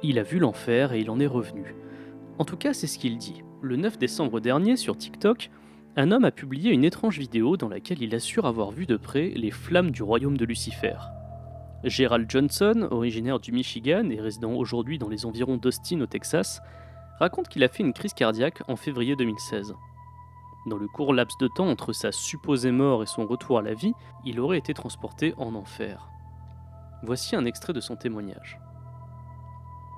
il a vu l'enfer et il en est revenu. En tout cas, c'est ce qu'il dit. Le 9 décembre dernier, sur TikTok, un homme a publié une étrange vidéo dans laquelle il assure avoir vu de près les flammes du royaume de Lucifer. Gerald Johnson, originaire du Michigan et résidant aujourd'hui dans les environs d'Austin au Texas, raconte qu'il a fait une crise cardiaque en février 2016. Dans le court laps de temps entre sa supposée mort et son retour à la vie, il aurait été transporté en enfer. Voici un extrait de son témoignage.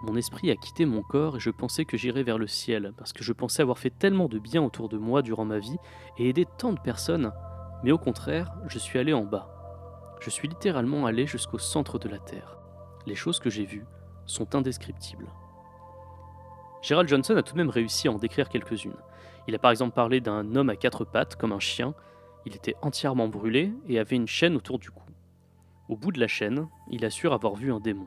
Mon esprit a quitté mon corps et je pensais que j'irais vers le ciel, parce que je pensais avoir fait tellement de bien autour de moi durant ma vie et aidé tant de personnes, mais au contraire, je suis allé en bas. Je suis littéralement allé jusqu'au centre de la Terre. Les choses que j'ai vues sont indescriptibles. Gerald Johnson a tout de même réussi à en décrire quelques-unes. Il a par exemple parlé d'un homme à quatre pattes, comme un chien. Il était entièrement brûlé et avait une chaîne autour du cou. Au bout de la chaîne, il assure avoir vu un démon.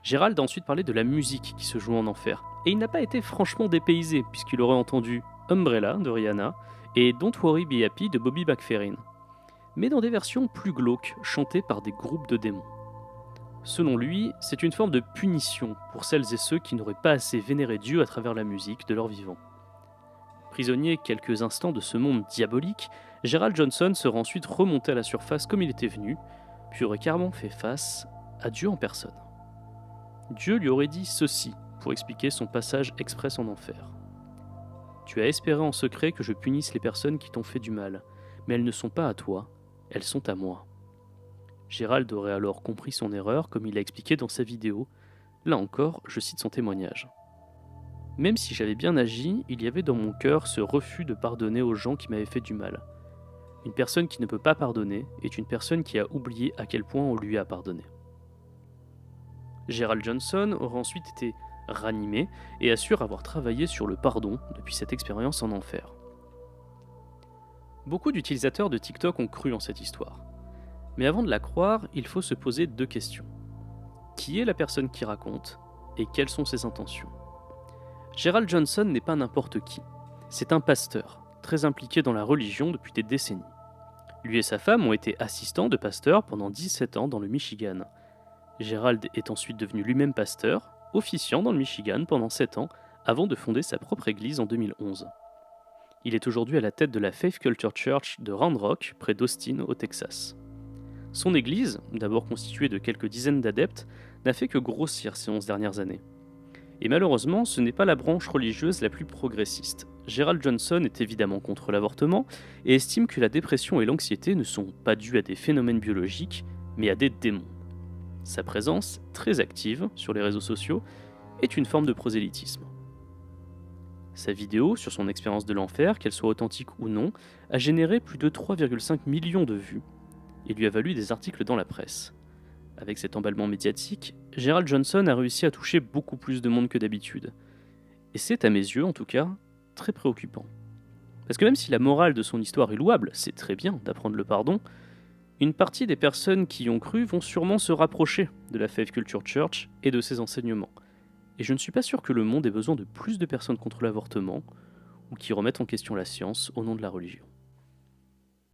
Gerald a ensuite parlé de la musique qui se joue en enfer. Et il n'a pas été franchement dépaysé, puisqu'il aurait entendu Umbrella de Rihanna et Don't Worry Be Happy de Bobby McFerrin, mais dans des versions plus glauques, chantées par des groupes de démons. Selon lui, c'est une forme de punition pour celles et ceux qui n'auraient pas assez vénéré Dieu à travers la musique de leur vivant. Prisonnier quelques instants de ce monde diabolique, Gerald Johnson sera ensuite remonté à la surface comme il était venu, puis aurait carrément fait face à Dieu en personne. Dieu lui aurait dit ceci pour expliquer son passage express en enfer. Tu as espéré en secret que je punisse les personnes qui t'ont fait du mal, mais elles ne sont pas à toi, elles sont à moi. Gerald aurait alors compris son erreur comme il l'a expliqué dans sa vidéo. Là encore, je cite son témoignage. Même si j'avais bien agi, il y avait dans mon cœur ce refus de pardonner aux gens qui m'avaient fait du mal. Une personne qui ne peut pas pardonner est une personne qui a oublié à quel point on lui a pardonné. Gerald Johnson aura ensuite été ranimé et assure avoir travaillé sur le pardon depuis cette expérience en enfer. Beaucoup d'utilisateurs de TikTok ont cru en cette histoire. Mais avant de la croire, il faut se poser deux questions. Qui est la personne qui raconte et quelles sont ses intentions ? Gerald Johnson n'est pas n'importe qui. C'est un pasteur, très impliqué dans la religion depuis des décennies. Lui et sa femme ont été assistants de pasteur pendant 17 ans dans le Michigan. Gerald est ensuite devenu lui-même pasteur, officiant dans le Michigan pendant 7 ans, avant de fonder sa propre église en 2011. Il est aujourd'hui à la tête de la Faith Culture Church de Round Rock, près d'Austin, au Texas. Son église, d'abord constituée de quelques dizaines d'adeptes, n'a fait que grossir ces 11 dernières années. Et malheureusement, ce n'est pas la branche religieuse la plus progressiste. Gerald Johnson est évidemment contre l'avortement et estime que la dépression et l'anxiété ne sont pas dues à des phénomènes biologiques, mais à des démons. Sa présence, très active sur les réseaux sociaux, est une forme de prosélytisme. Sa vidéo sur son expérience de l'enfer, qu'elle soit authentique ou non, a généré plus de 3,5 millions de vues et lui a valu des articles dans la presse. Avec cet emballement médiatique, Gerald Johnson a réussi à toucher beaucoup plus de monde que d'habitude. Et c'est, à mes yeux en tout cas, très préoccupant. Parce que même si la morale de son histoire est louable, c'est très bien d'apprendre le pardon, une partie des personnes qui y ont cru vont sûrement se rapprocher de la Faith Culture Church et de ses enseignements. Et je ne suis pas sûr que le monde ait besoin de plus de personnes contre l'avortement ou qui remettent en question la science au nom de la religion.